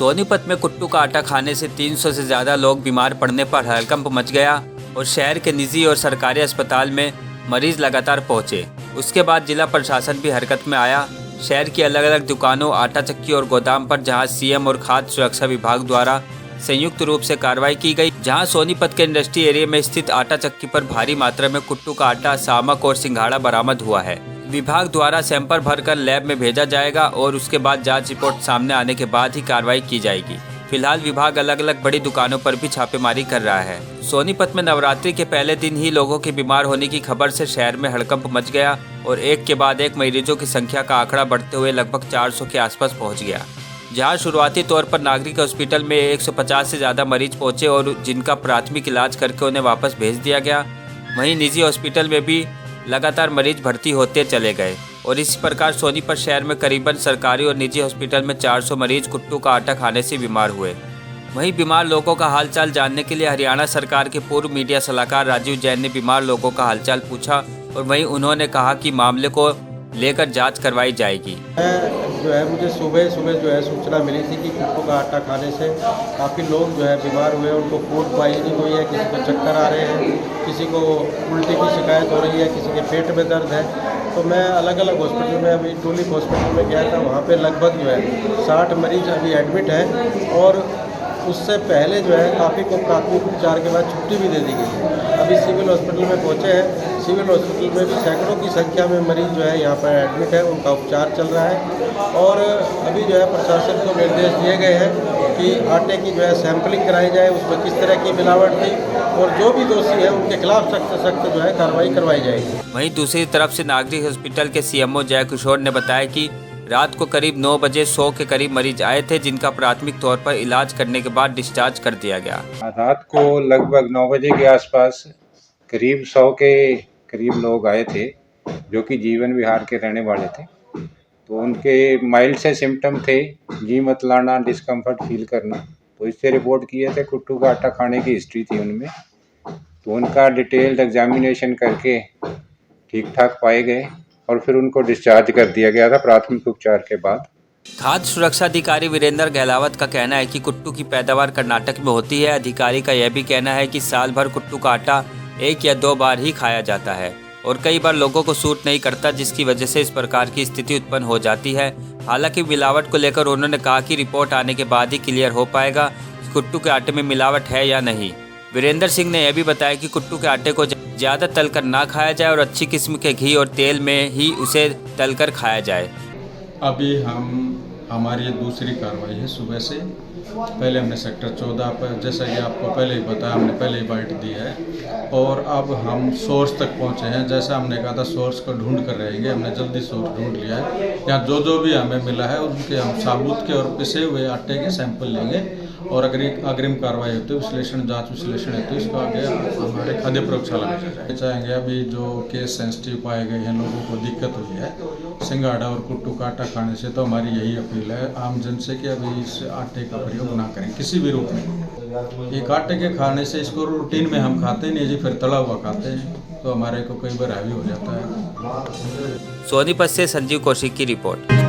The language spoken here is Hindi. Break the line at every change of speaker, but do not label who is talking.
सोनीपत में कुट्टू का आटा खाने से 300 से ज़्यादा लोग बीमार पड़ने पर हड़कंप मच गया और शहर के निजी और सरकारी अस्पताल में मरीज लगातार पहुंचे। उसके बाद जिला प्रशासन भी हरकत में आया। शहर की अलग अलग दुकानों, आटा चक्की और गोदाम पर जहां सीएम और खाद्य सुरक्षा विभाग द्वारा संयुक्त रूप से कार्रवाई की गई, जहां सोनीपत के इंडस्ट्री एरिया में स्थित आटा चक्की पर भारी मात्रा में कुट्टू का आटा, सामक और सिंघाड़ा बरामद हुआ है। विभाग द्वारा सैंपल भरकर लैब में भेजा जाएगा और उसके बाद जांच रिपोर्ट सामने आने के बाद ही कार्रवाई की जाएगी। फिलहाल विभाग अलग अलग बड़ी दुकानों पर भी छापेमारी कर रहा है। सोनीपत में नवरात्रि के पहले दिन ही लोगों के बीमार होने की खबर से शहर में हड़कंप मच गया और एक के बाद एक मरीजों की संख्या का आंकड़ा बढ़ते हुए लगभग 400 के आसपास पहुंच गया। जहां शुरुआती तौर पर नागरिक हॉस्पिटल में 150 से ज़्यादा मरीज पहुंचे और जिनका प्राथमिक इलाज करके उन्हें वापस भेज दिया गया। वहीं निजी हॉस्पिटल में भी लगातार मरीज भर्ती होते चले गए और इसी प्रकार सोनीपत शहर में करीबन सरकारी और निजी हॉस्पिटल में 400 मरीज कुट्टू का आटा खाने से बीमार हुए। वहीं बीमार लोगों का हालचाल जानने के लिए हरियाणा सरकार के पूर्व मीडिया सलाहकार राजीव जैन ने बीमार लोगों का हालचाल पूछा और वहीं उन्होंने कहा कि मामले को लेकर जांच करवाई जाएगी।
जो है मुझे सुबह जो है सूचना मिली थी कि कुट्टू का आटा खाने से काफ़ी लोग जो है बीमार हुए, उनको फूड पॉइजनिंग हुई है, किसी को चक्कर आ रहे हैं, किसी को उल्टी की शिकायत हो रही है, किसी के पेट में दर्द है। तो मैं अलग अलग हॉस्पिटल में, अभी टूलिप हॉस्पिटल में गया था, वहाँ पे लगभग जो है 60 मरीज अभी एडमिट हैं और उससे पहले जो है काफ़ी को प्राथमिक उपचार के बाद छुट्टी भी दे दी गई है। अभी सिविल हॉस्पिटल में पहुँचे हैं। सिविल हॉस्पिटल में भी सैकड़ों की संख्या में मरीज जो है यहाँ पर एडमिट है, उनका उपचार चल रहा है और अभी जो है प्रशासन को निर्देश दिए गए हैं कि आटे की जो है सैंपलिंग कराई जाए, उसमें किस तरह की मिलावट थी और जो भी दोषी है उनके खिलाफ सख्त से सख्त जो है कार्रवाई करवाई जाएगी।
वहीं दूसरी तरफ से नागरिक हॉस्पिटल के सीएमओ जय किशोर ने बताया कि रात को करीब 9 बजे 100 के करीब मरीज आए थे, जिनका प्राथमिक तौर पर इलाज करने के बाद डिस्चार्ज कर दिया गया।
रात को लगभग 9 बजे के आसपास करीब 100 के करीब लोग आए थे जो कि जीवन विहार के रहने वाले थे। तो उनके माइल्ड से सिम्टम थे, जी मतलाना, डिस्कम्फर्ट फील करना। तो इससे रिपोर्ट किए थे कुट्टू का आटा खाने की हिस्ट्री थी उनमें। तो उनका डिटेल्ड एग्जामिनेशन करके ठीक ठाक पाए गए और फिर उनको डिस्चार्ज कर दिया गया था प्राथमिक उपचार के बाद।
खाद्य सुरक्षा अधिकारी वीरेंद्र गहलावत का कहना है कि कुट्टू की पैदावार कर्नाटक में होती है। अधिकारी का यह भी कहना है कि साल भर कुट्टू का आटा 1 या 2 बार ही खाया जाता है और कई बार लोगों को सूट नहीं करता, जिसकी वजह से इस प्रकार की स्थिति उत्पन्न हो जाती है। हालांकि मिलावट को लेकर उन्होंने कहा कि रिपोर्ट आने के बाद ही क्लियर हो पाएगा कि कुट्टू के आटे में मिलावट है या नहीं। वीरेंद्र सिंह ने यह भी बताया कि कुट्टू के आटे को ज़्यादा तलकर ना खाया जाए और अच्छी किस्म के घी और तेल में ही उसे तलकर खाया जाए।
अभी हमारी ये दूसरी कार्रवाई है सुबह से। पहले हमने सेक्टर 14 पर, जैसा कि आपको पहले ही बताया, हमने पहले ही बाइट दी है और अब हम सोर्स तक पहुंचे हैं। जैसा हमने कहा था सोर्स को ढूंढ कर रहेंगे, हमने जल्दी सोर्स ढूंढ लिया है। यहाँ जो भी हमें मिला है उनके हम साबुत के और पिसे हुए आटे के सैंपल लेंगे और अगर अग्रिम कार्रवाई होती है, विश्लेषण जांच विश्लेषण है तो इसको आगे हमारे खाद्य प्रयोगशाला में चाहेंगे। अभी जो केस सेंसिटिव पाए गए हैं, लोगों को दिक्कत हुई है सिंघाड़ा और कुट्टू का आटा खाने से, तो हमारी यही अपील है आम जन से कि अभी इस आटे का प्रयोग ना करें किसी भी रूप में। एक आटे के खाने से, इसको रूटीन में हम खाते नहीं जी, फिर तला हुआ खाते हैं तो हमारे को कई बार हैवी हो जाता है।
सोनीपत से संजीव कौशिक की रिपोर्ट।